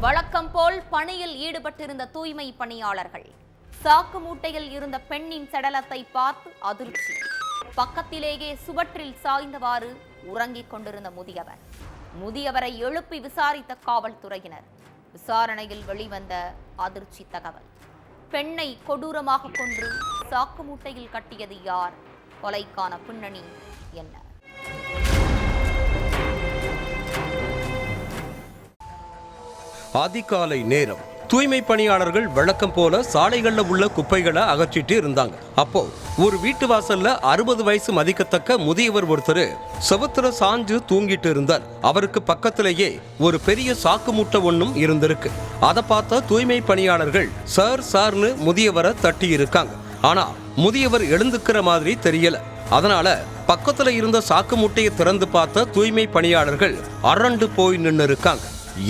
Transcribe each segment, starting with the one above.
வழக்கம் போல் பணியில் ஈடுபட்டிருந்த தூய்மை பணியாளர்கள் சாக்கு மூட்டையில் இருந்த பெண்ணின் சடலத்தை பார்த்து அதிர்ச்சி. பக்கத்திலேயே சுவற்றில் சாய்ந்தவாறு உறங்கிக் கொண்டிருந்த முதியவரை எழுப்பி விசாரித்த காவல்துறையினர். விசாரணையில் வெளிவந்த அதிர்ச்சி தகவல். பெண்ணை கொடூரமாக கொன்று சாக்கு மூட்டையில் கட்டியது யார்? கொலைக்கான பின்னணி என்ன? அதிகாலை நேரம். தூய்மை பணியாளர்கள் வழக்கம் போல சாலைகள்ல உள்ள குப்பைகளை அகற்றிட்டு இருந்தாங்க. அப்போ ஒரு வீட்டு வாசல்ல 60 வயசு மதிக்கத்தக்க முதியவர் ஒருத்தர் செவத்துல சாஞ்சு தூங்கிட்டு இருந்தார். அவருக்கு பக்கத்திலேயே ஒரு பெரிய சாக்கு மூட்டை ஒன்றும் இருந்திருக்கு. அதை பார்த்த தூய்மை பணியாளர்கள் சார்னு முதியவரை தட்டி இருக்காங்க. ஆனா முதியவர் எழுந்துக்கிற மாதிரி தெரியல. அதனால பக்கத்துல இருந்த சாக்கு மூட்டையை திறந்து பார்த்த தூய்மை பணியாளர்கள் அரண்டு போய் நின்று இருக்காங்க.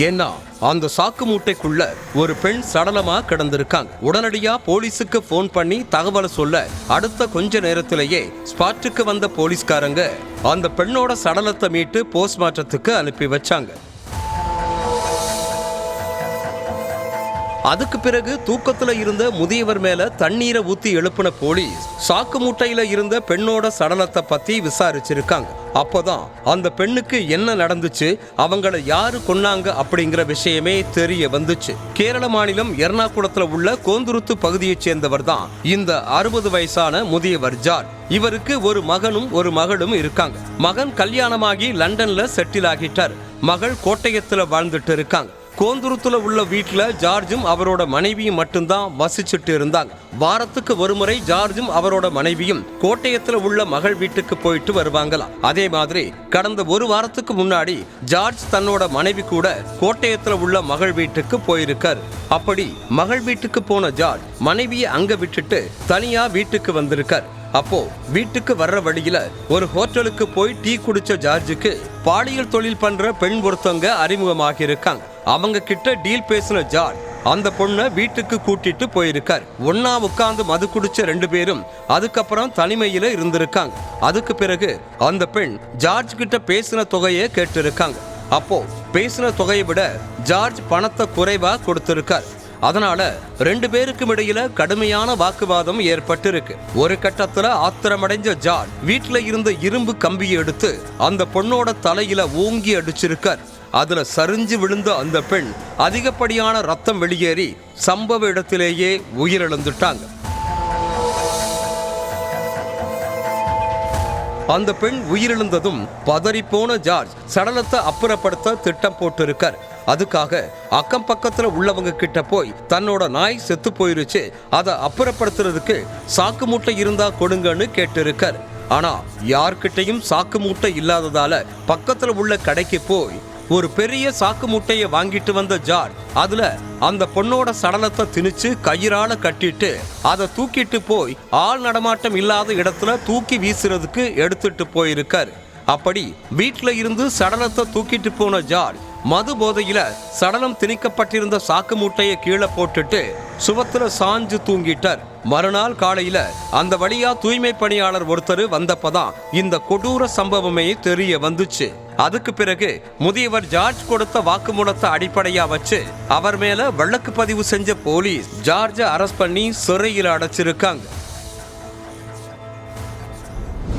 ஏன்னா அந்த சாக்கு மூட்டைக்குள்ள ஒரு பெண் சடலமா கிடந்திருக்காங்க. உடனடியா போலீஸுக்கு போன் பண்ணி தகவலை சொல்ல அடுத்த கொஞ்ச நேரத்திலேயே ஸ்பாட்டுக்கு வந்த போலீஸ்காரங்க அந்த பெண்ணோட சடலத்தை மீட்டு போஸ்ட்மார்ட்டத்துக்கு அனுப்பி வச்சாங்க. அதுக்கு பிறகு தூக்கத்துல இருந்த முதியவர் மேல தண்ணீரை ஊத்தி எழுப்பின போலீஸ் சாக்கு மூட்டையில இருந்த பெண்ணோட சடலத்தை பத்தி விசாரிச்சிருக்காங்க. அப்போதான் அந்த பெண்ணுக்கு என்ன நடந்துச்சு, அவங்களை யாரு கொன்னாங்க அப்படிங்கிற விஷயமே தெரிய வந்துச்சு. கேரள மாநிலம் எர்ணாகுளத்துல உள்ள கோந்துருத்து பகுதியைச் சேர்ந்தவர் தான் இந்த 60 வயசான முதியவர் ஜார்ஜ். இவருக்கு ஒரு மகனும் ஒரு மகளும் இருக்காங்க. மகன் கல்யாணமாகி லண்டன்ல செட்டில் ஆகிட்டார். மகள் கோட்டயத்துல வாழ்ந்துட்டு இருக்காங்க. கோந்துருத்துல உள்ள வீட்டுல ஜார்ஜும் அவரோட மனைவியும் மட்டும்தான் வசிச்சுட்டு இருந்தாங்க. வாரத்துக்கு ஒரு முறை ஜார்ஜும் அவரோட மனைவியும் கோட்டயத்துல உள்ள மகள் வீட்டுக்கு போயிட்டு வருவாங்களாம். அதே மாதிரி கடந்த ஒரு வாரத்துக்கு முன்னாடி ஜார்ஜ் தன்னோட மனைவி கூட கோட்டயத்துல உள்ள மகள் வீட்டுக்கு போயிருக்காரு. அப்படி மகள் வீட்டுக்கு போன ஜார்ஜ் மனைவியை அங்க விட்டுட்டு தனியா வீட்டுக்கு வந்திருக்காரு. அப்போ வீட்டுக்கு வர்ற வழியில ஒரு ஹோட்டலுக்கு போய் டீ குடிச்ச ஜார்ஜுக்கு பாலியல் தொழில் பண்ற பெண் ஒருத்தவங்க அறிமுகமாகி இருக்காங்க. அவங்க கிட்ட டீல் பேசின ஜார்ஜ் அந்த பொண்ணை வீட்டுக்கு கூட்டிட்டு போயிருக்காரு. ஒன்னா உட்கார்ந்து மது குடிச்ச 2 பேரும் அதுக்கப்புறம் தனிமையில இருந்திருக்காங்க. அதுக்கு பிறகு அந்த பெண் ஜார்ஜ் கிட்ட பேசின தொகையை கேட்டு இருக்காங்க. அப்போ பேசின தொகையை விட ஜார்ஜ் பணத்தை குறைவா கொடுத்திருக்காரு. அதனால 2 பேருக்கும் இடையில கடுமையான வாக்குவாதம் ஏற்பட்டிருக்கு. ஒரு கட்டத்துல ஆத்திரமடைஞ்ச ஜார்ஜ் வீட்டுல இருந்த இரும்பு கம்பியை எடுத்து அந்த பொண்ணோட தலையில ஓங்கி அடிச்சிருக்கார். அதுல சரிஞ்சு விழுந்த அந்த பெண் அதிகப்படியான ரத்தம் வெளியேறி சம்பவ இடத்திலேயே உயிரிழந்துட்டாங்க. அந்த பெண் உயிரிழந்ததும் பதறிப்போன ஜார்ஜ் சடலத்தை அப்புறப்படுத்த திட்டம் போட்டிருக்கார். அதுக்காக அக்கம் பக்கத்துல உள்ளவங்க கிட்ட போய் தன்னோட நாய் செத்து போயிருச்சு, அதை அப்புறப்படுத்துறதுக்கு சாக்கு மூட்டை இருந்தா கொடுங்கன்னு கேட்டிருக்கார். ஆனா யார்கிட்டையும் சாக்கு மூட்டை இல்லாததால பக்கத்துல உள்ள கடைக்கு போய் ஒரு பெரிய சாக்கு மூட்டையை வாங்கிட்டு வந்த ஜார்ஜ் அதுல அந்த பொண்ணோட சடலத்தை திணிச்சு கயிறால கட்டிட்டு அதை தூக்கிட்டு போய் ஆள் நடமாட்டம் இல்லாத இடத்துல தூக்கி வீசுறதுக்கு எடுத்துட்டு போயிருக்காரு. அப்படி வீட்டுல இருந்து சடலத்தை தூக்கிட்டு போன ஜார்ஜ் மது போதையில சடலம் திணிக்கப்பட்டிருந்த சாக்கு மூட்டையை கீழே போட்டுட்டு சுவத்துல சாஞ்சு தூங்கிட்டார். மறுநாள் காலையில அந்த வழியா தூய்மை பணியாளர் ஒருத்தர் வந்தப்பதான் இந்த கொடூர சம்பவமே தெரிய வந்துச்சு. அதுக்கு பிறகு முதியவர் ஜார்ஜ் கொடுத்த வாக்குமூலத்தை அடிப்படையா வச்சு அவர் மேல வழக்கு பதிவு செஞ்ச போலீஸ் ஜார்ஜை அரெஸ்ட் பண்ணி சிறையில் அடைச்சிருக்காங்க.